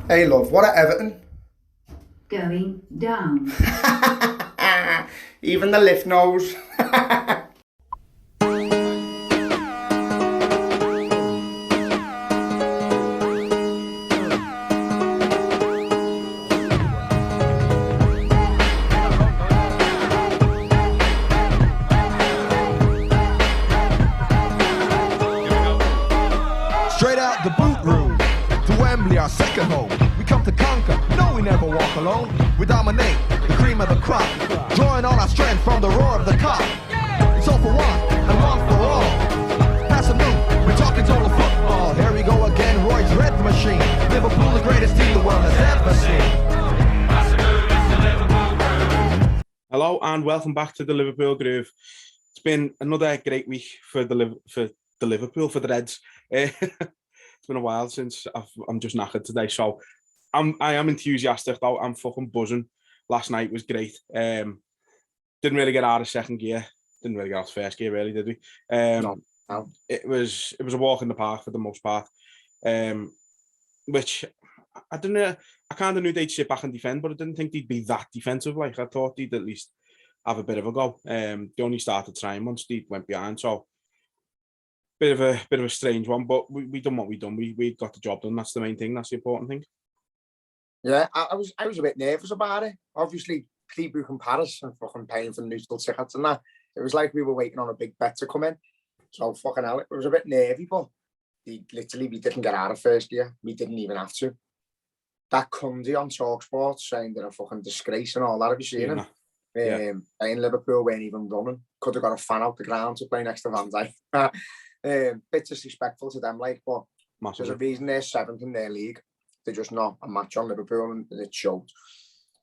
Hey love, what at Everton? Going down. Even the lift knows. Straight out the boot room to Wembley, our second home. We come to conquer. No, we never walk alone. We dominate the cream of the crop, drawing all our strength from the roar of the cop. It's all for one and one for all. Pass a move. We're talking total football. Here we go again. Roy's red machine. Liverpool, the greatest team the world has ever seen. Hello and welcome back to the Liverpool Groove. It's been another great week for the Liverpool, for the Reds. It's been a while since I'm just knackered today, so I am enthusiastic though. I'm fucking buzzing. Last night was great. Didn't really get out of second gear. Didn't really get out of first gear, really, did we? No. It was a walk in the park for the most part. Which I don't know. I kind of knew they'd sit back and defend, but I didn't think they'd be that defensive. Like, I thought they'd at least have a bit of a go. They only started trying once they went behind, so bit of a strange one. But we done what we done. We got the job done. That's the main thing. That's the important thing. Yeah, I was a bit nervous about it. Obviously, Cleveland and Paris and fucking paying for the neutral tickets and that. It was like we were waiting on a big bet to come in. So fucking hell, it was a bit nervy, but we didn't get out of first gear. We didn't even have to. That Cundy on TalkSport saying they're a fucking disgrace and all that. Have you seen him? Yeah. In Liverpool weren't even running. Could have got a fan out the ground to play next to Van Dijk. Bit disrespectful to them, like, but Massively. there's a reason they're seventh in their league. They're just not a match on Liverpool, and it showed.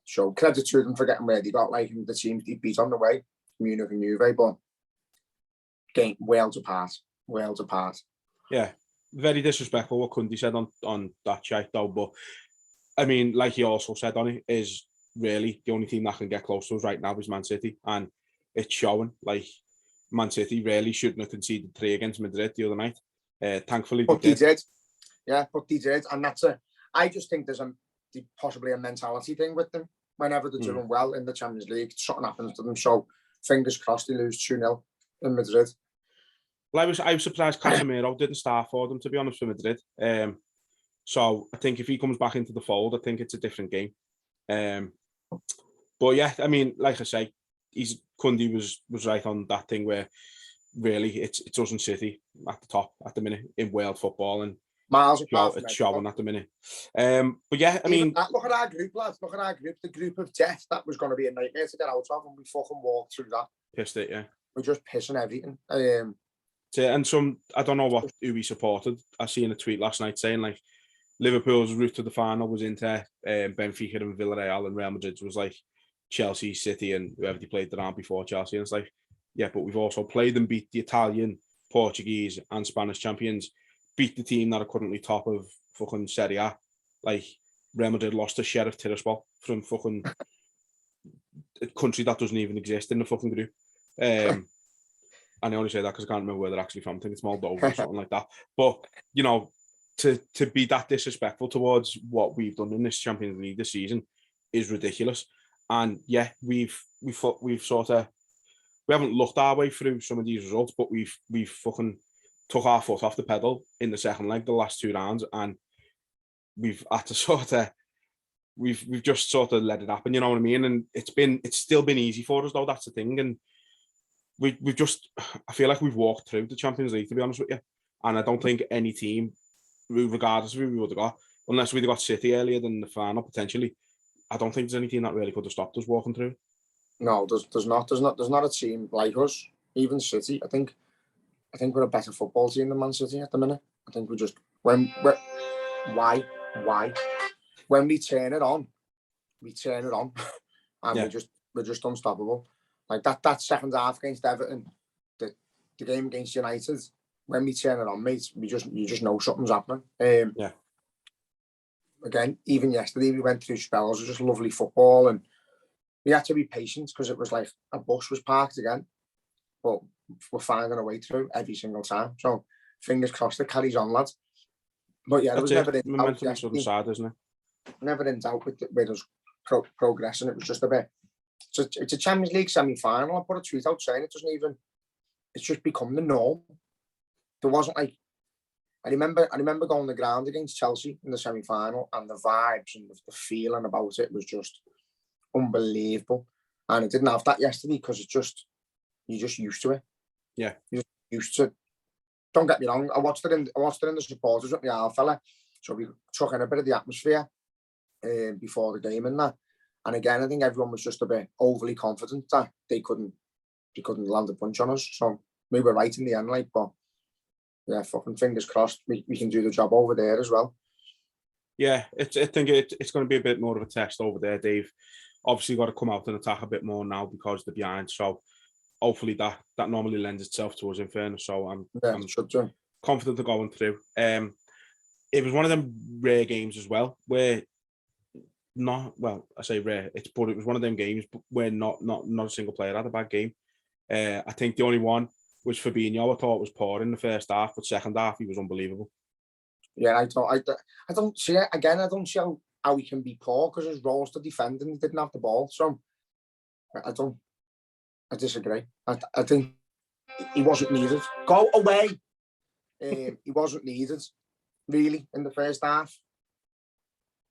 So credit to them for getting where they got, like, the teams they beat on the way, Munich and Juve, but game worlds apart. Yeah, very disrespectful what Cundy said on that chat though. But I mean, like he also said on it, is really the only team that can get close to us right now is Man City, and it's showing. Like, Man City really shouldn't have conceded 3 against Madrid the other night. Thankfully, but they did. Yeah, but they did, and I just think there's possibly a mentality thing with them. Whenever they're doing well in the Champions League, something happens to them. So fingers crossed they lose 2-0 in Madrid. Well, I was surprised Casemiro didn't start for them, to be honest, for Madrid. So I think if he comes back into the fold, I think it's a different game. But yeah, I mean, like I say, Cundy was right on that thing where really it's us and City at the top at the minute in world football, and miles apart. It's showing at the minute. But yeah, I mean, look at our group, lads. Look at our group. The group of death. That was going to be a nightmare to get out of, and we fucking walked through that. Pissed it, yeah. We're just pissing everything. And I don't know who we supported. I seen a tweet last night saying like Liverpool's route to the final was Inter, Benfica and Villarreal, and Real Madrid was like Chelsea, City, and whoever they played around before Chelsea. And it's like, yeah, but we've also played and beat the Italian, Portuguese, and Spanish champions. Beat the team that are currently top of fucking Serie A. Like, Real Madrid lost to Sheriff Tiraspol from fucking a country that doesn't even exist in the fucking group. And I only say that because I can't remember where they're actually from. I think it's Moldova or something like that. But, you know, to be that disrespectful towards what we've done in this Champions League this season is ridiculous. And yeah, we've sort of, we haven't looked our way through some of these results, but we've fucking took our foot off the pedal in the second leg, the last 2 rounds, and we've had to sort of, we've just sort of let it happen, you know what I mean? And it's still been easy for us though, that's the thing. And we've just, I feel like we've walked through the Champions League, to be honest with you. And I don't think any team, regardless of who we would have got, unless we'd have got City earlier than the final potentially, I don't think there's any team that really could have stopped us walking through. No, there's not a team like us, even City. I think we're a better football team than Man City at the minute. I think why? When we turn it on, and Yeah. we're just unstoppable. Like that second half against Everton, the game against United, when we turn it on, mate, you just know something's happening. Yeah. Again, even yesterday we went through spells of just lovely football, and we had to be patient because it was like a bus was parked again, but we're finding a way through every single time. So fingers crossed it carries on, lads. But yeah, there was never momentum on the side, isn't it? never in doubt with us progressing. It was just a bit. It's a Champions League semi-final. I put a tweet out saying it's just become the norm. There wasn't like, I remember going on the ground against Chelsea in the semi-final, and the vibes and the feeling about it was just unbelievable. And it didn't have that yesterday because you're just used to it. Yeah, you're just used to. Don't get me wrong. I watched it in the supporters with my half fella, so we took in a bit of the atmosphere before the game and that. And again, I think everyone was just a bit overly confident that they couldn't land a punch on us. So we were right in the end, like, but yeah, fucking fingers crossed we can do the job over there as well. Yeah, I think it's going to be a bit more of a test over there. They've obviously got to come out and attack a bit more now because they're behind. So hopefully that normally lends itself to us, in fairness. So I'm confident they're going through. It was one of them rare games as well where I say rare. It was one of them games where not a single player had a bad game. I think the only one was Fabinho. I thought was poor in the first half, but second half he was unbelievable. Yeah, I don't see it again. I don't see how he can be poor because his roles to defend and he didn't have the ball. So I disagree. I think he wasn't needed. Go away. He wasn't needed really in the first half.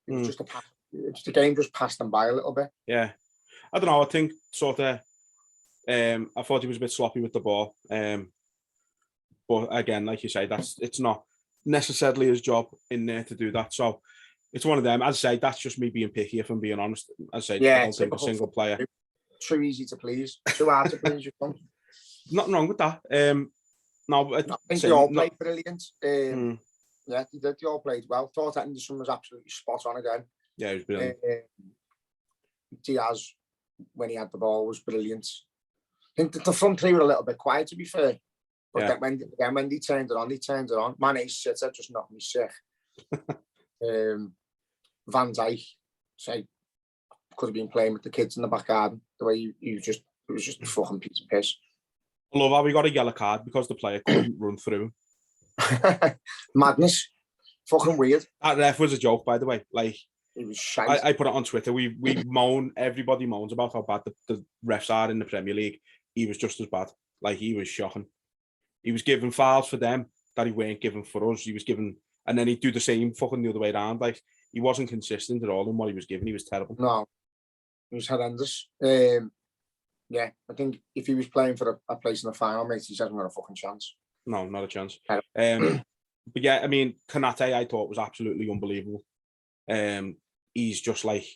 It was just the game just passed him by a little bit. Yeah, I don't know. I think sort of. I thought he was a bit sloppy with the ball. But again, like you say, it's not necessarily his job in there to do that. So it's one of them. As I say, that's just me being picky, if I'm being honest. As I say, I don't think a single player. Too easy to please. Too hard to please. Nothing wrong with that. No, I think they all played brilliant. Yeah, they all played well. Thought Henderson was absolutely spot on again. Yeah, he was brilliant. Diaz, when he had the ball, was brilliant. I think the front three were a little bit quiet, to be fair. But when they turned it on. Mane's sitter just knocked me sick. Van Dijk, could have been playing with the kids in the back garden. The way it was just a fucking piece of piss. I love how we got a yellow card because the player couldn't run through. Madness. Fucking weird. That ref was a joke, by the way. Like, it was shite. I put it on Twitter. We moan, everybody moans about how bad the refs are in the Premier League. He was just as bad. Like, he was shocking. He was giving fouls for them that he weren't giving for us. He was giving, and then he'd do the same fucking the other way around. Like, he wasn't consistent at all in what he was giving. He was terrible. No, he was horrendous. Yeah, I think if he was playing for a place in the final, mate, he hasn't got a fucking chance. No, not a chance. But yeah, I mean, Konate, I thought was absolutely unbelievable. He's just like,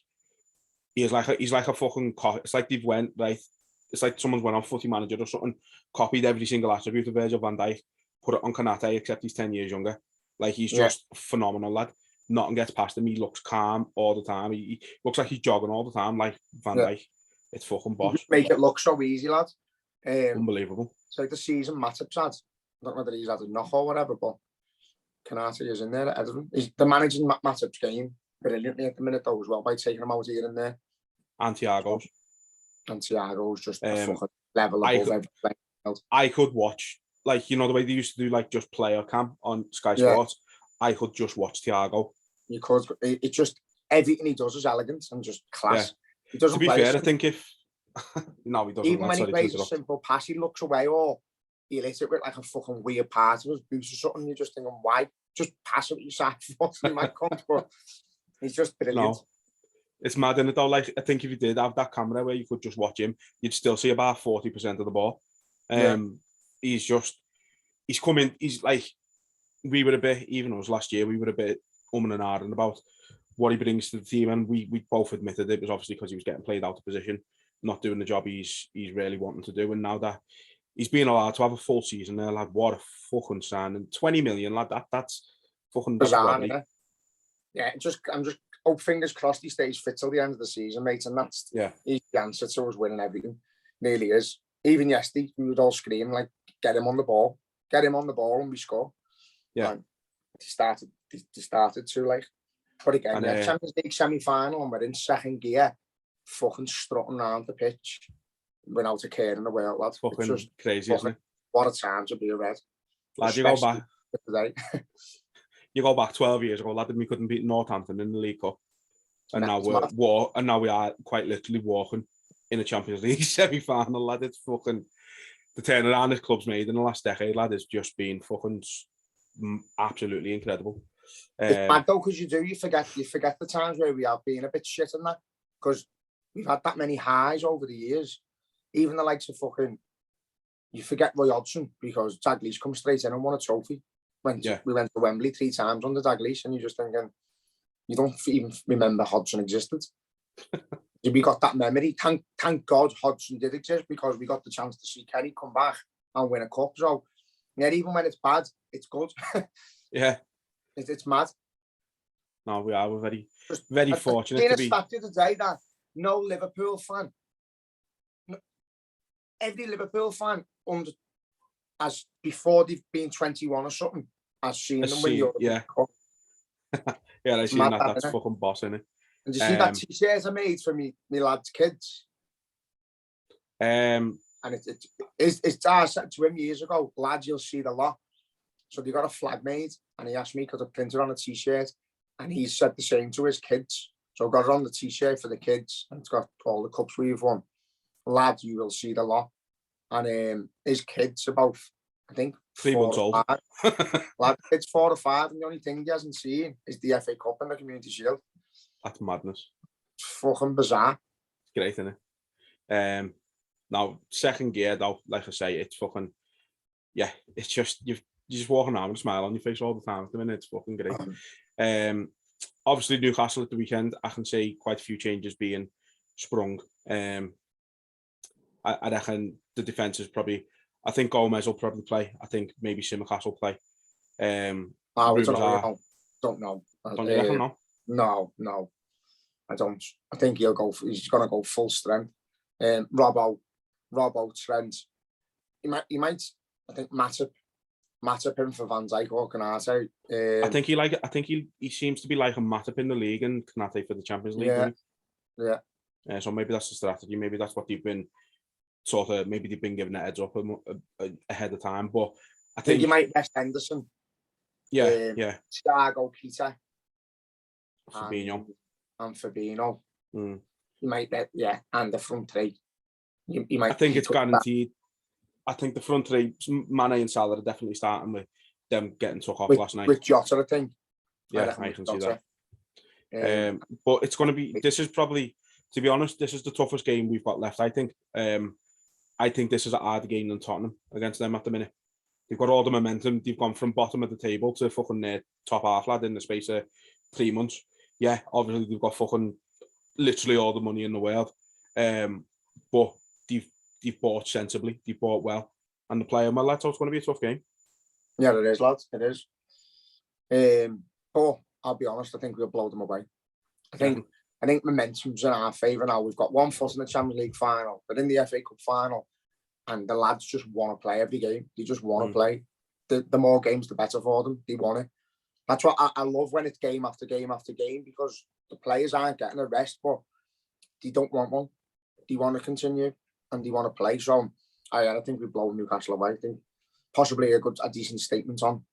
he's like a fucking. It's like they've went right. It's like someone's went on Footy Manager or something, copied every single attribute of Virgil van Dijk, put it on Konate, except he's 10 years younger. Like, he's just a phenomenal lad. Nothing gets past him. He looks calm all the time. He looks like he's jogging all the time, like Van Dijk. It's fucking boss. Make it look so easy, lad. Unbelievable. It's like the season Matip's had. I don't know whether he's had a knock or whatever, but Konate is in there at Everton. They're managing Matip's game brilliantly at the minute, though, as well, by taking him out here and there. And Thiago's just a fucking level above everything else. I could watch, like, you know, the way they used to do, like, just player cam on Sky Sports. I could just watch Thiago. You could. It's just everything he does is elegant and just class. Yeah. He doesn't. To be fair, I think if no, he doesn't. Even when he plays a simple pass, he looks away or he hits it with like a fucking weird part of his boots or something. You're just thinking, why? Just pass it with your side foot. He might come, but he's just brilliant. No. It's mad, isn't it, though? Like, I think if you did have that camera where you could just watch him, you'd still see about 40% of the ball. He's coming. He's like, we were a bit, even us last year, we were a bit and ahhing about what he brings to the team, and we both admitted it was obviously because he was getting played out of position, not doing the job he's really wanting to do. And now that he's being allowed to have a full season there, lad, what a fucking signing. 20 million, lad, that's fucking bizarre. Yeah, I'm just fingers crossed he stays fit till the end of the season, mate, and that's he's the answer to us winning everything. Nearly is. Even yesterday, we would all scream like, get him on the ball, and we score. Yeah, and they started too late. But again, Champions League semi-final, and we're in second gear, fucking strutting around the pitch without a care in the world, lad. Fucking just crazy, isn't it? What a time to be a Red. Lad, you go back. You go back 12 years ago, lad, and we couldn't beat Northampton in the League Cup. And now we are quite literally walking in a Champions League semi-final, lad. It's fucking the turnaround this club's made in the last decade, lad. Has just been fucking absolutely incredible. It's bad though, because you forget the times where we have been a bit shit and that, because we've had that many highs over the years. Even the likes of fucking, you forget Roy Hodgson, because Dalglish come straight in and won a trophy. We went to Wembley 3 times under Dalglish, and you're just thinking, you don't even remember Hodgson existed. We got that memory. Thank God Hodgson did exist, because we got the chance to see Kenny come back and win a cup. So, yeah, even when it's bad, it's good. Yeah. It's mad. No, we're very fortunate to be. I seen a stat the other day that no Liverpool fan, every Liverpool fan as before they've been 21 or something, has seen them win European Cup. Yeah, I seen that. That's fucking boss, isn't it? And you see that t-shirts I made for me lads' kids. And I said to him years ago, lads, you'll see the lot. So they got a flag made, and he asked me, because I printed on a t-shirt, and he said the same to his kids. So I got it on the t-shirt for the kids, and it's got all the cups we've won. Lad, you will see the lot. And his kids about, I think, 3 months old. Lad, kid's 4 or 5, and the only thing he hasn't seen is the FA Cup and the Community Shield. That's madness. It's fucking bizarre. Great, isn't it? Now, second gear, though, like I say, it's fucking, yeah, it's just, you're just walking around with a smile on your face all the time at the minute. It's fucking great. Obviously, Newcastle at the weekend, I can see quite a few changes being sprung. I reckon the defence is probably, I think Gomez will probably play. I think maybe Simicast will play. Don't know. Don't you reckon, no? No. I don't. I think he's going to go full strength. Robbo, Trent. He might. I think Matip him for Van Dijk or Canate. I think he seems to be like a Matip in the league and Canate for the Champions League. Yeah. So maybe that's the strategy. Maybe that's what they've been maybe they've been giving a heads up ahead of time. But I think you might rest Henderson. Yeah. Thiago, Keita, Fabinho. You might and the front three. You might. I think it's guaranteed. I think the front three, Mane and Salah, are definitely starting with them getting took off last night. With Jota, I think. Yeah, I can see that. But it's going to be. This is probably, to be honest, this is the toughest game we've got left. I think. I think this is a harder game than Tottenham against them at the minute. They've got all the momentum. They've gone from bottom of the table to fucking top half, lad, in the space of 3 months. Yeah, obviously they've got fucking literally all the money in the world. But they've bought sensibly. They've bought well, and they're playing well. So it's going to be a tough game. Yeah, it is, lads. It is. But I'll be honest. I think we'll blow them away. I think momentum's in our favour now. We've got 1 foot in the Champions League final, but in the FA Cup final, and the lads just want to play every game. They just want to play. The more games, the better for them. They want it. That's what I love when it's game after game after game, because the players aren't getting a rest, but they don't want one. They want to continue and they want to play. So I think we blow Newcastle away. I think possibly a decent statement on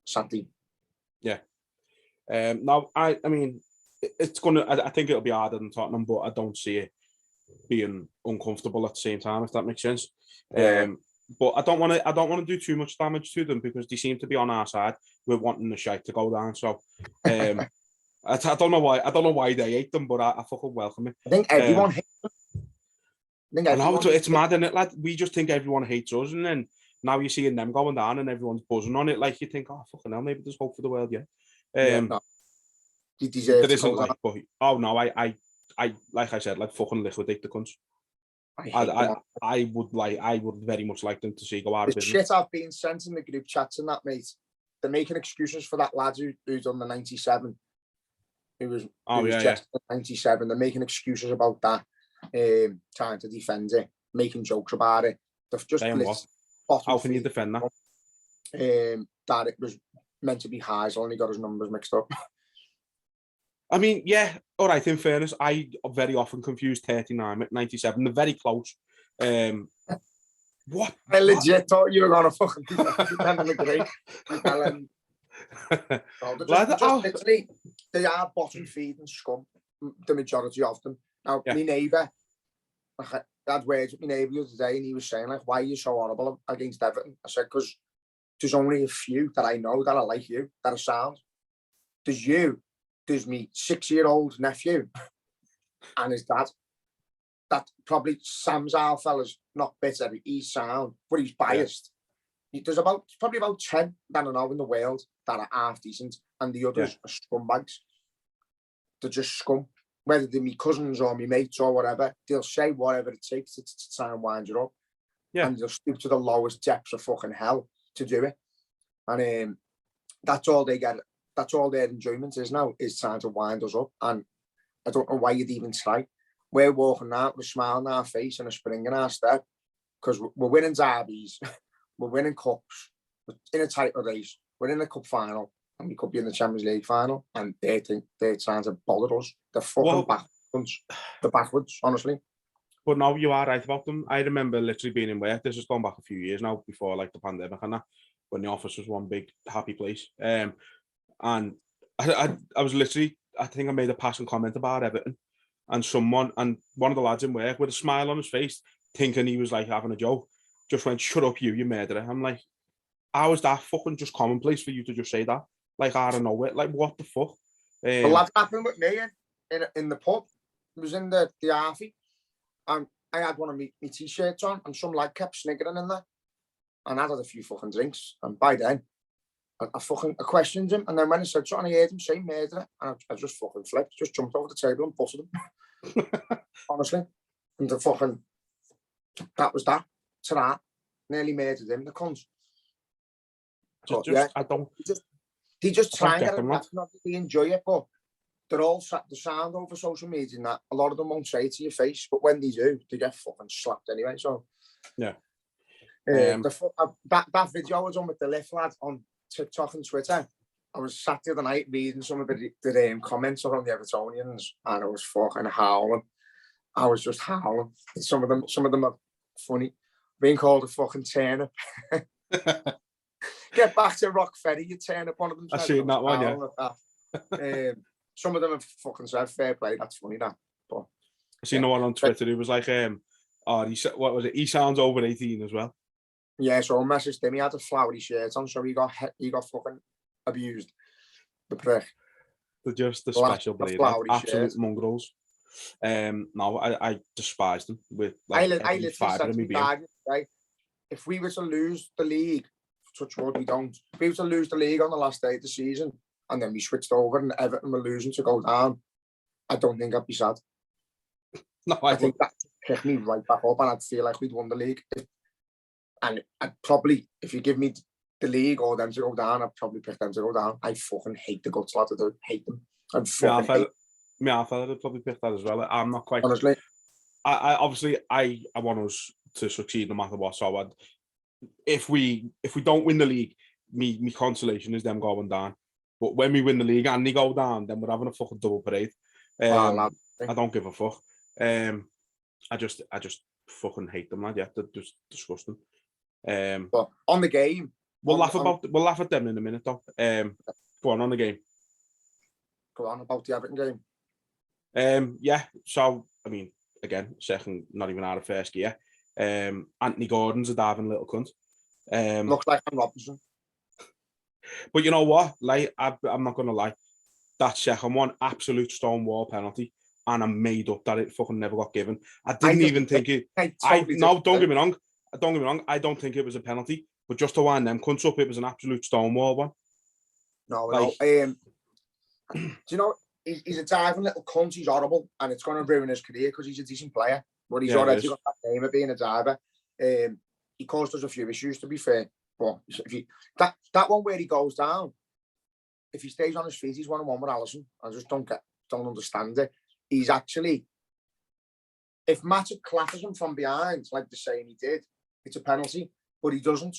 Saturday. Yeah. Now I mean, it's gonna. I think it'll be harder than Tottenham, but I don't see it being uncomfortable at the same time, if that makes sense. But I don't want to do too much damage to them, because they seem to be on our side. We're wanting the shite to go down. So I don't know why. I don't know why they hate them, but I fucking welcome it. I think everyone hates them. I know it's mad, isn't it, lad? We just think everyone hates us, and then now you're seeing them going down, and everyone's buzzing on it. Like, you think, oh fucking hell, maybe there's hope for the world, yeah. No. They deserve there isn't, like, but, oh no, I like I said, like, fucking liquidate the cunts. I would very much like them to see go out of business. Shit I've been sent in the group chats and that, mate. They're making excuses for that lad who done the 97. Who was just 97. They're making excuses about that. Trying to defend it, making jokes about it. They've just how can you defend that? That it was meant to be highs, only got his numbers mixed up. I mean, yeah, all right, in fairness, I very often confuse 39 with 97. They're very close. What? I legit thought you were going to fucking defend the great. Literally, they are bottom feeding scum. the majority of them. Now, my neighbour, I had words with my neighbour the other day, and he was saying, like, why are you so horrible against Everton? I said, because there's only a few that I know that are like you, that are sound. There's you, there's me 6-year-old nephew, and his dad. That probably Sam's our fella's not bitter, he's sound, but he's biased. There's probably about 10 that I know in the world that are half decent, and the others are scumbags. They're just scum. Whether they're my cousins or my mates or whatever, they'll say whatever it takes to try and wind you up. And they'll stoop to the lowest depths of fucking hell to do it. And that's all they get. That's all their enjoyment is now, is trying to wind us up. And I don't know why you'd even try. We're walking out with a smile on our face and a spring in our step, because we're winning derbies, we're winning cups, we're in a title race, we're in a cup final, and we could be in the Champions League final, and they think they're trying to bother us. They're fucking backwards. They're backwards, honestly. But no, you are right about them. I remember literally being in work. This has gone back a few years now, before like the pandemic and that, when the office was one big happy place. And I was literally, I think I made a passing comment about Everton, and one of the lads in work with a smile on his face, thinking he was like having a joke, just went, "Shut up, you murderer." I'm like, how is that fucking just commonplace for you to just say that? Like, I don't know it. Like, what the fuck? Well, that happened with me in the pub. It was in the Arfie, and I had one of my t-shirts on, and some lad kept sniggering in there, and I had a few fucking drinks, and by then I questioned him, and then when I said something, I heard him say murderer, and I just fucking flipped, just jumped over the table and busted him. Honestly, and that was that. To that, nearly murdered him, the cunt. I don't. They just try and get it back, not that they enjoy it, but they're all the sound over social media, and that a lot of them won't say it to your face, but when they do, they get fucking slapped anyway. So yeah, that video I was on with the lift lad on TikTok and Twitter, I was sat the other night reading some of the comments on the Evertonians, and I was fucking howling. I was just howling. Some of them are funny. Being called a fucking turnip. Get back to Rock Ferry, you turnip. One of them. I seen that one, yeah. Some of them have fucking said fair play. That's funny, that. But I seen the one on Twitter who was like, what was it? He sounds over 18 as well. Yeah, so I messaged him. He had a flowery shirt on, so he got fucking abused. The prick. They're just the special breed, absolute mongrels. No, I despise them with like every fibre in my being. Right? If we were to lose the league, touch wood, we don't. If we were to lose the league on the last day of the season, and then we switched over and Everton were losing to go down, I don't think I'd be sad. No, I think that picked me right back up, and I'd feel like we'd won the league. And I'd probably, if you give me the league or them to go down, I'd probably pick them to go down. I fucking hate the guts, lads. I do hate them. I felt I'd probably pick that as well. I'm not quite. Honestly, I obviously want us to succeed no matter what. So if we don't win the league, me consolation is them going down. But when we win the league and they go down, then we're having a fucking double parade. I don't give a fuck. I just fucking hate them, lad. Yeah, they're just disgusting. But on the game, we'll laugh at them in a minute, though. Go on the game. Go on about the Everton game. Yeah. So I mean, again, second, not even out of first gear. Anthony Gordon's a diving little cunt. Looks like I'm Robinson. But you know what? Like, I'm not gonna lie. That second one, absolute stonewall penalty, and I'm made up that it fucking never got given. I didn't even think it. Don't get me wrong. Don't get me wrong. I don't think it was a penalty, but just to wind them cunts up, it was an absolute stonewall one. No. Do you know? He's a diving little cunt. He's horrible, and it's going to ruin his career because he's a decent player. But he's already got that name of being a diver. He caused us a few issues, to be fair. But if that one where he goes down, if he stays on his feet, he's 1-on-1 with Alisson. I just don't understand it. He's actually, if Matip clatters him from behind, like they're saying he did, it's a penalty. But he doesn't.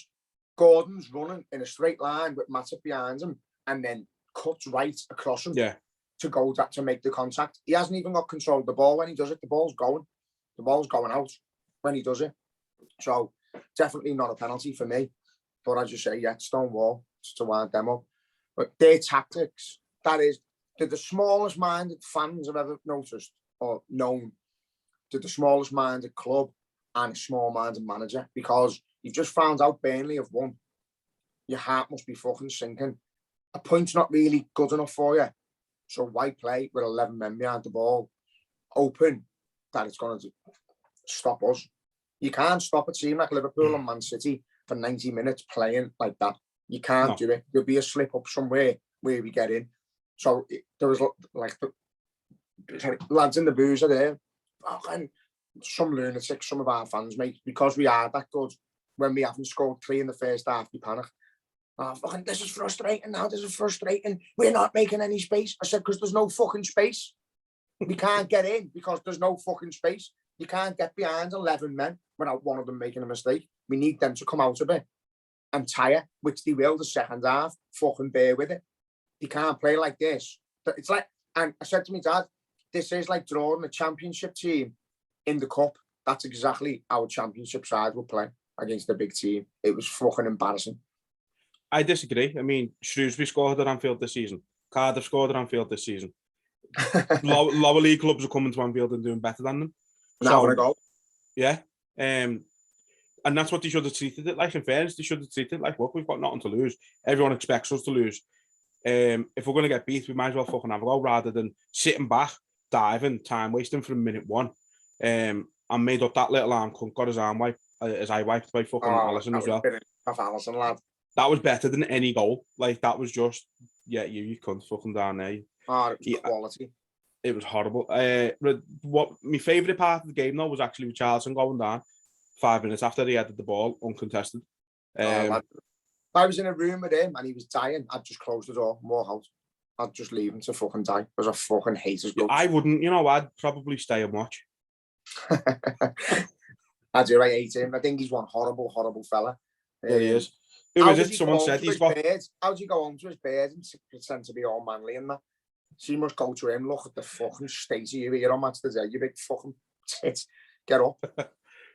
Gordon's running in a straight line with Matip behind him, and then cuts right across him to make the contact. He hasn't even got control of the ball when he does it. The ball's going out when he does it. So definitely not a penalty for me. But I just say, stonewall to wind them up. But their tactics, that is they're the smallest minded fans I've ever noticed or known. They're the smallest minded club and a small minded manager, because you've just found out Burnley have won. Your heart must be fucking sinking. A point's not really good enough for you. So why play with 11 men behind the ball, hoping that it's going to stop us? You can't stop a team like Liverpool and Man City for 90 minutes playing like that. You can't do it. There'll be a slip up somewhere where we get in. So there was like the lads in the booze are there. And some lunatics, some of our fans, mate, because we are that good. When we haven't scored 3 in the first half, we panic. Oh, fucking, this is frustrating now. This is frustrating. We're not making any space. I said, because there's no fucking space. We can't get in because there's no fucking space. You can't get behind 11 men without one of them making a mistake. We need them to come out of it and tire, which they will the second half. Fucking bear with it. You can't play like this. It's like, and I said to my dad, this is like drawing a championship team in the cup. That's exactly how a championship side will play against a big team. It was fucking embarrassing. I disagree. I mean, Shrewsbury scored at Anfield this season. Cardiff scored at Anfield this season. Lower league clubs are coming to Anfield and doing better than them. Now I go. Yeah. And that's what they should have treated it like. In fairness, they should have treated it like, look, we've got nothing to lose. Everyone expects us to lose. If we're going to get beat, we might as well fucking have a go, rather than sitting back, diving, time wasting from minute one. And made up that little arm cunt, got his arm wiped, his eye wiped by fucking Alisson as well. Alisson, lad. That was better than any goal. Like, that was just, yeah, you cunt fucking down there. Oh, it was quality. It was horrible. What my favourite part of the game, though, was actually with Charlton going down 5 minutes after he headed the ball, uncontested. I was in a room with him and he was dying. I'd just close the door, walk out. I'd just leave him to fucking die because I fucking hate his guts. I wouldn't, I'd probably stay and watch. I do, I hate him. I think he's one horrible, horrible fella. Yeah, he is. Who is it? Someone said he's got... How do you go home to his bed and pretend to be all manly and that? So you must go to him, look at the fucking state of you here on match today, you big fucking tit. Get up.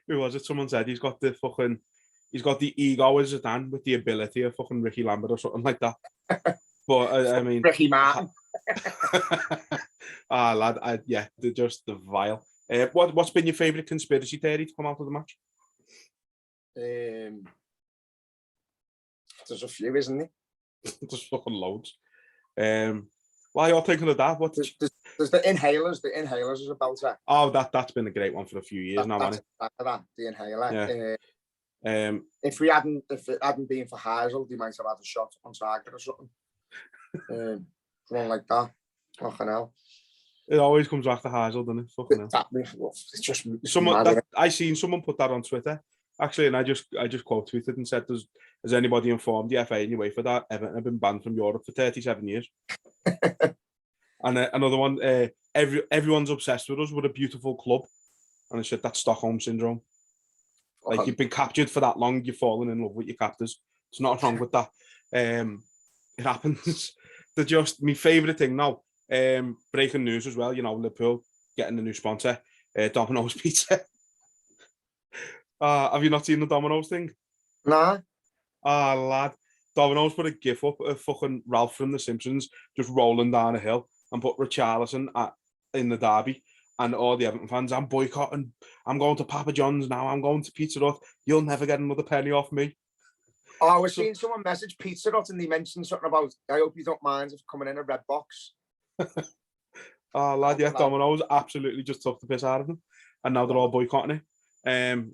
Who was it? Someone said he's got the ego as Zidane with the ability of fucking Ricky Lambert or something like that. But I mean... Ricky Martin. Lad, they're just the vile. What's been your favourite conspiracy theory to come out of the match? There's a few, isn't there? There's fucking loads. While you're thinking of that, there's the inhalers. The inhalers is about that. Oh, that's been a great one for a few years now, hasn't it? The inhaler. Yeah. If it hadn't been for Hazel, they might have had a shot on target or something. Something like that. Fucking hell. It always comes back to Hazel, doesn't it? Fucking hell. It's just I seen someone put that on Twitter actually, and I just quote tweeted and said, has anybody informed the FA anyway for that Everton have been banned from Europe for 37 years? And another one, everyone's obsessed with us. We're a beautiful club. And I said, that's Stockholm syndrome. Like, you've been captured for that long, you've fallen in love with your captors. There's nothing wrong with that. It happens. They're just my favourite thing now. Breaking news as well, Liverpool getting a new sponsor, Domino's Pizza. Have you not seen the Domino's thing? Nah. Lad. Domino's put a gif up of fucking Ralph from The Simpsons just rolling down a hill and put Richarlison in the derby, and all the Everton fans, I'm boycotting, I'm going to Papa John's now, I'm going to Pizza Hut, you'll never get another penny off me. Oh, I was seeing someone message Pizza Hut and they mentioned something about, I hope you don't mind if coming in a red box. Lad, yeah, Domino's absolutely just took the piss out of them, and now they're all boycotting it. They're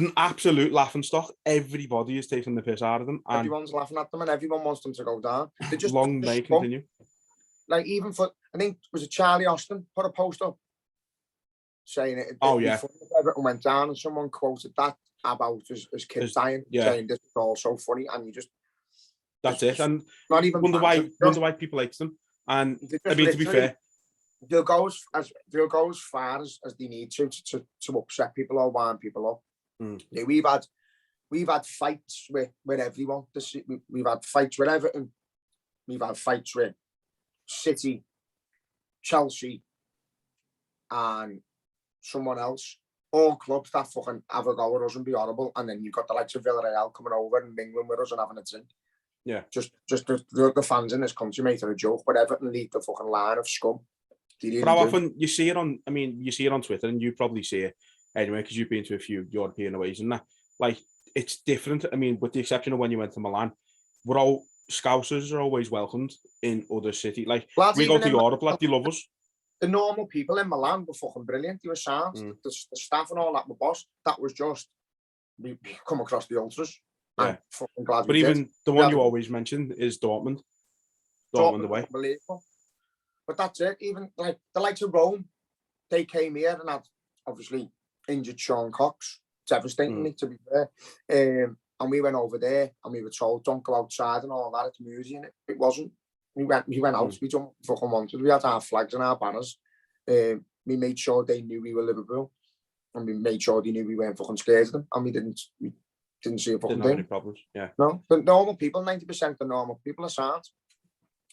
an absolute laughing stock. Everybody is taking the piss out of them. And everyone's laughing at them and everyone wants them to go down. They just long may continue. Like, even for, I think, was it Charlie Austin put a post up saying it. Oh, yeah. Everything went down and someone quoted that about his kids dying, saying this is all so funny, and you just... That's it. And not even wonder why people like them. And I mean, to be fair, they'll go as far as they need to upset people or wind people up. Yeah, we've had fights with everyone. We've had fights with Everton. We've had fights with City, Chelsea, and someone else. All clubs that fucking have a go with us and be horrible. And then you've got the likes of Villarreal coming over and mingling with us and having a drink. Yeah. Just the fans in this country make it a joke, but Everton lead the fucking line of scum. Really but how do. often you see it on? I mean, you see it on Twitter, and you probably see it anyway because you've been to a few European aways and that. Like, it's different. I mean, with the exception of when you went to Milan, we're all Scousers are always welcomed in other cities. Like, Lads, we go even to in Europe, like they love us. the normal people in Milan were fucking brilliant. They were sound. The staff and all that, my boss, that was just, we come across the ultras. Yeah. I'm fucking glad But we even did. the one you always mention is Dortmund. Dortmund away. Unbelievable. But that's it. Even like the likes of Rome, they came here and had obviously injured Sean Cox, devastatingly, to be fair. And we went over there and we were told, don't go outside and all that at the museum. It wasn't. We went out, we don't fucking wanted. We had our flags and our banners. We made sure they knew we were Liverpool. And we made sure they knew we weren't fucking scared of them. And we didn't see a fucking Didn't thing. have any problems, yeah. No, the normal people, 90% of the normal people are sound.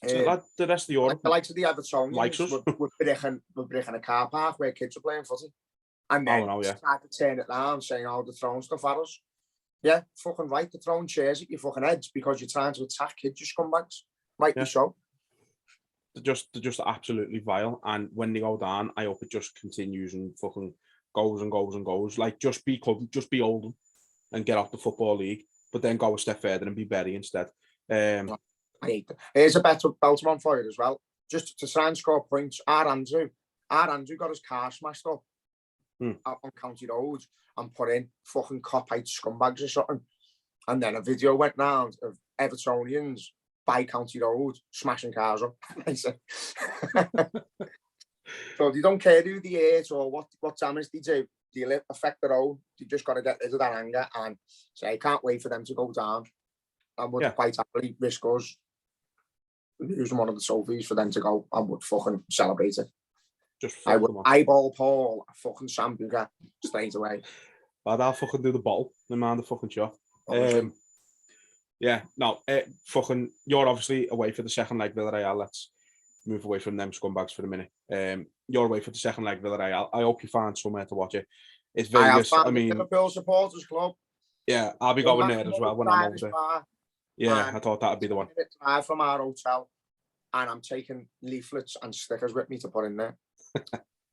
So the rest of Europe, like the likes of the Evertonians, likes us. we're breaking a car park where kids are playing footy. And then tried to turn it down, saying, oh, they're throwing stuff at us. Yeah, fucking right, they're throwing chairs at your fucking heads because you're trying to attack kids, you scumbags. Rightly so. They're just absolutely vile. And when they go down, I hope it just continues and fucking goes and goes and goes. Like, just be Oldham and get off the Football League, but then go a step further and be Bury instead. I hate that. Here's a better one for you as well. Just to try and score points, our Andrew got his car smashed up on County Road and put in fucking cop-out scumbags or something. And then a video went round of Evertonians by County Road smashing cars up. So they don't care who they hate or what damage they do. They affect their own. They just got to get rid of that anger and say, I can't wait for them to go down. I would quite happily risk us using one of the trophies for them to go. I would fucking celebrate it. I would eyeball Paul, a fucking Sambuca straight away. But I'll fucking do the bottle, no man the fucking shot. Fucking, you're obviously away for the second leg, Villarreal. Let's move away from them scumbags for a minute. You're away for the second leg, Villarreal. I hope you find somewhere to watch it. It's Vegas. I mean, Liverpool supporters club. Yeah, I'll be going there as well when I'm over there. Yeah, I thought that'd be the one. Drive from our hotel, and I'm taking leaflets and stickers with me to put in there.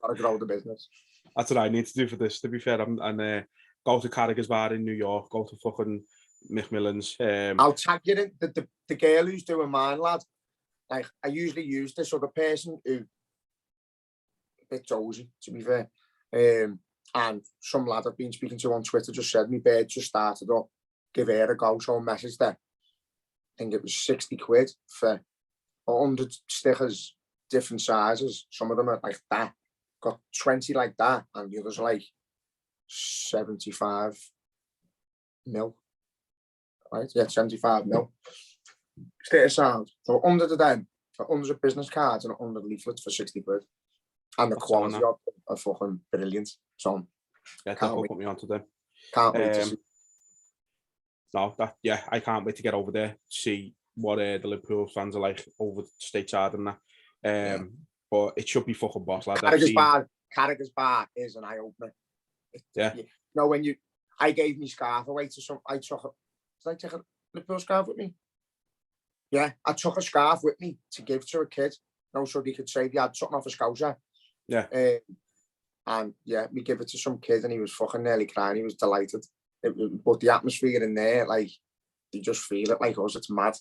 Gotta grow the business. That's what I need to do for this. To be fair, and go to Carragher's bar in New York. Go to fucking Macmillan's. I'll tag you in the girl who's doing mine, lad. Like, I usually use this other person who a bit dozy, to be fair. And some lad I've been speaking to on Twitter just said, me bird just started up. Give her a go. So I messaged her. I think it was 60 quid for 100 stickers, different sizes. Some of them are like that. Got 20 like that, and the others are like 75 mil. Right? Yeah, 75 mil. State of sound. So under them, for 100 business cards and 100 leaflets for 60 quid. And the quality of them are fucking brilliant. So yeah, definitely put me onto them. Can't wait to see. No, I can't wait to get over there, see what the Liverpool fans are like over stateside and that. But it should be fucking boss, lad. Carragher's bar is an eye-opener. You know, when I gave me scarf away to some, did I take a Liverpool scarf with me? Yeah, I took a scarf with me to give to a kid. No, so they could say they had something off a Scouser. Yeah. And yeah, we give it to some kid and he was fucking nearly crying. He was delighted. But the atmosphere in there, like, you just feel it like us. It's mad.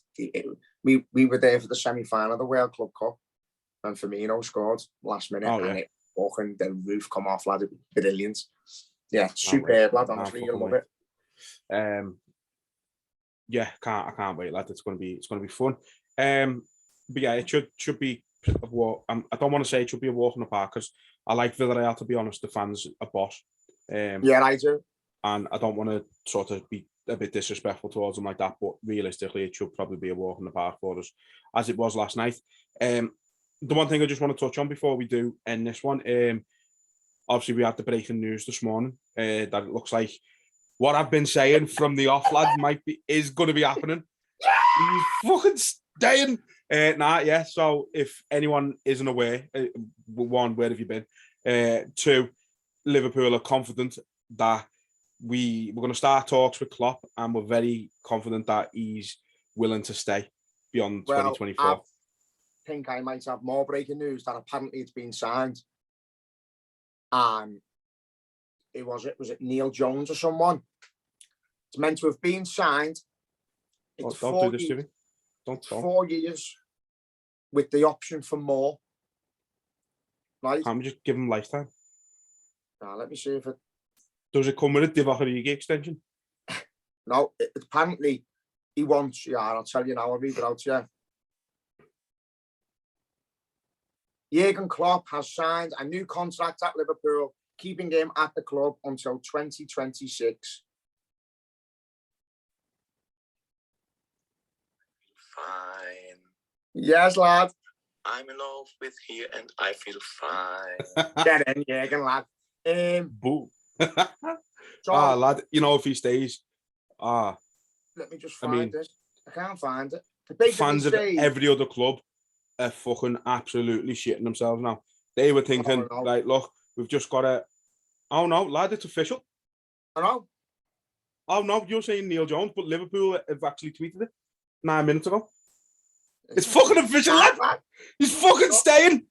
We were there for the semi-final of the World Club Cup, and Firmino scored last minute, and it fucking the roof come off, lad. It was brilliant. Yeah, superb, lad. Honestly, you'll love it. Yeah, I can't wait, lad. It's gonna be fun. But yeah, it should be a walk. I don't want to say it should be a walk in the park because I like Villarreal, to be honest. The fans are boss. Yeah, I do. And I don't want to sort of be a bit disrespectful towards them like that, but realistically, it should probably be a walk in the park for us, as it was last night. The one thing I just want to touch on before we do end this one, obviously we had the breaking news this morning that it looks like what I've been saying from the off lad is going to be happening. He's fucking staying. So if anyone isn't aware, one, where have you been? Two, Liverpool are confident that we're going to start talks with Klopp, and we're very confident that he's willing to stay beyond Well, 2024. I think I might have more breaking news that apparently it's been signed. And was it Neil Jones or someone? It's meant to have been signed. It's Don't do this to me. Don't. 4 years with the option for more. Right? Can't we just give him lifetime? Now, let me see if it... Does it come with a Divock Origi extension? No, apparently he wants... Yeah, I'll tell you now. I'll read it out to you. Jurgen Klopp has signed a new contract at Liverpool, keeping him at the club until 2026. Fine. Yes, lad. I'm in love with here and I feel fine. Get in, Jurgen, lad. Boo. So, Lad, you know, if he stays, let me just find mean, this. I can't find it. The fans of every other club are fucking absolutely shitting themselves now. They were thinking, no. right, look, we've just got to... Oh, no, lad, it's official. I know. Oh, no, you're saying Neil Jones, but Liverpool have actually tweeted it 9 minutes ago. It's fucking official, lad. He's fucking staying.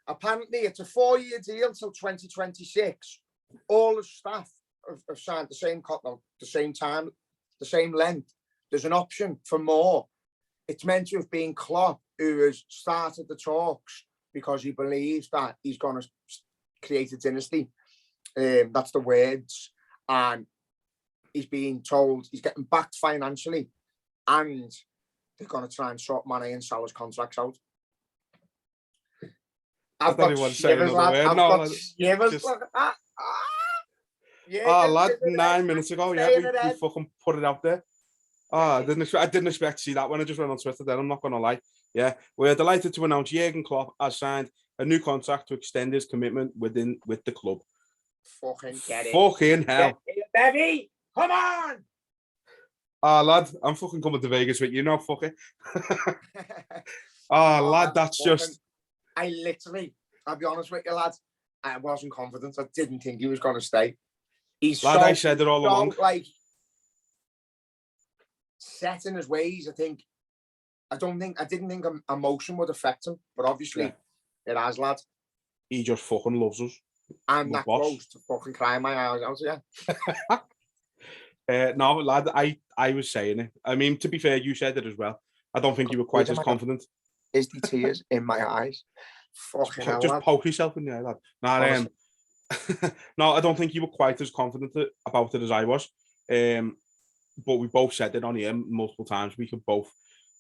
Apparently, it's a 4-year deal till 2026. All the staff have signed the same contract, the same time, the same length. There's an option for more. It's meant to have been Klopp who has started the talks because he believes that he's going to create a dynasty. That's the words. And he's being told he's getting backed financially, and they're going to try and sort Mane and Salah's contracts out. I've got shivers, lad. I've got shivers. Look at that. Yeah, lad, 9 minutes ago, yeah, we fucking put it out there. I didn't expect to see that when I just went on Twitter then, I'm not going to lie. Yeah, we're delighted to announce Jurgen Klopp has signed a new contract to extend his commitment with the club. Fucking get it. Fucking hell. Get it, baby. Come on. Lad, I'm fucking coming to Vegas with you now, fuck it. Lad, that's just... I'll be honest with you, lad, I wasn't confident. I didn't think he was going to stay. I said it all along. Like, set in his ways, I didn't think emotion would affect him, but obviously it has, lad. He just fucking loves us. I'm that close to fucking crying my eyes out, yeah. No, lad, I was saying it. I mean, to be fair, you said it as well. I don't think you were quite as confident. Is the tears in my eyes? Fucking hell, just lad. poke yourself in the eye, lad. Nah, no, I don't think you were quite as confident about it as I was. But we both said it on here multiple times. We could both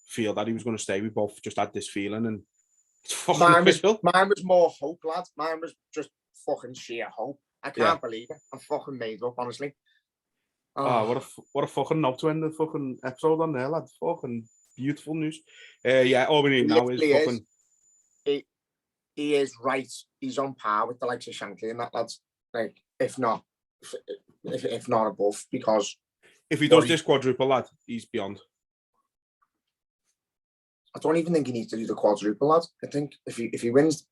feel that he was going to stay. We both just had this feeling, and it's fucking official. Mine was more hope, lad. Mine was just fucking sheer hope. I can't believe it. I'm fucking made up, honestly. What a fucking note to end the fucking episode on there, lad. Fucking beautiful news. All we need now is fucking... He is right. He's on par with the likes of Shankly and that, lads. Like, if not above, because if he does this quadruple, lad, he's beyond. I don't even think he needs to do the quadruple, lad. I think if he wins,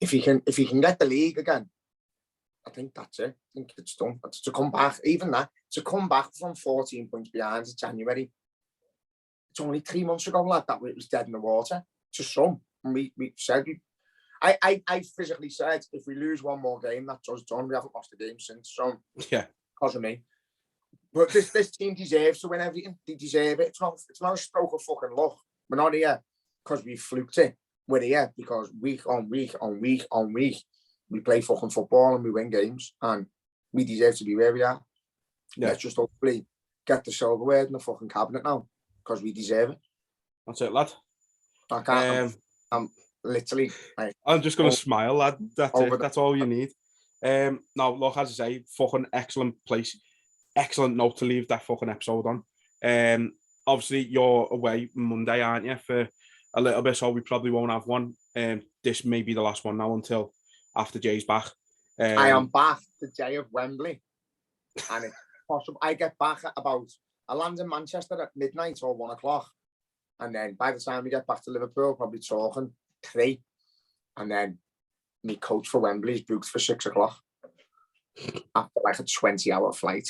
if he can get the league again, I think that's it. I think it's done. To come back, even that, to come back from 14 points behind in January. It's only 3 months ago, lad, that it was dead in the water. To some, and we said I physically said if we lose one more game, that's us done. We haven't lost a game since, so because of me. But this team deserves to win everything. They deserve it. It's not a stroke of fucking luck. We're not here because we fluked it. We're here because week on week on week on week we play fucking football and we win games, and we deserve to be where we are. Yeah. Let's just hopefully get the silverware in the fucking cabinet now because we deserve it. That's it, lad. I can't. I'm literally. I'm just gonna smile, lad. That's it. That's all you need. Now, look, as I say, fucking excellent place, excellent note to leave that fucking episode on. Obviously, you're away Monday, aren't you, for a little bit, so we probably won't have one. This may be the last one now until after Jay's back. I am back the day of Wembley, and it's possible I get back at I land in Manchester at midnight or 1 o'clock, and then by the time we get back to Liverpool, probably talking 3, and then my coach for Wembley is booked for 6 o'clock after like a 20-hour flight.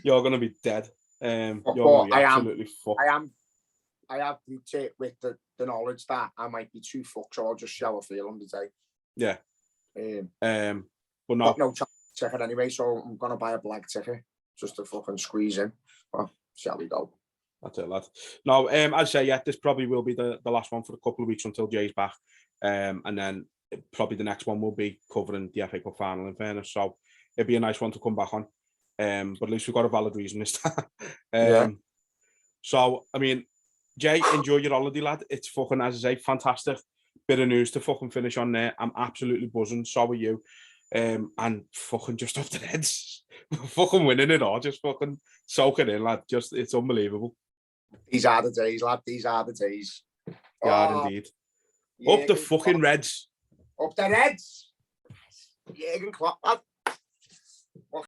You're gonna be dead. But I absolutely fucked. I have grouped it with the knowledge that I might be too fucked, so I'll just see how I feel on the day. Yeah. But no. Got no ticket anyway, so I'm gonna buy a black ticket just to fucking squeeze in. Well, shall we go? That's it, lad. No, I'd say, yeah, this probably will be the last one for a couple of weeks until Jay's back. And then probably the next one will be covering the FA Cup final, in fairness. So it'd be a nice one to come back on. But at least we've got a valid reason this time. Yeah. So, I mean, Jay, enjoy your holiday, lad. It's fucking, as I say, fantastic. Bit of news to fucking finish on there. I'm absolutely buzzing. So are you. And fucking just up the Reds. Fucking winning it all. Just fucking soak it in, lad. Just, it's unbelievable. These are the days, lad. These are the days. They are indeed. Up the fucking Reds. Up the Reds. Jurgen Klopp, lad.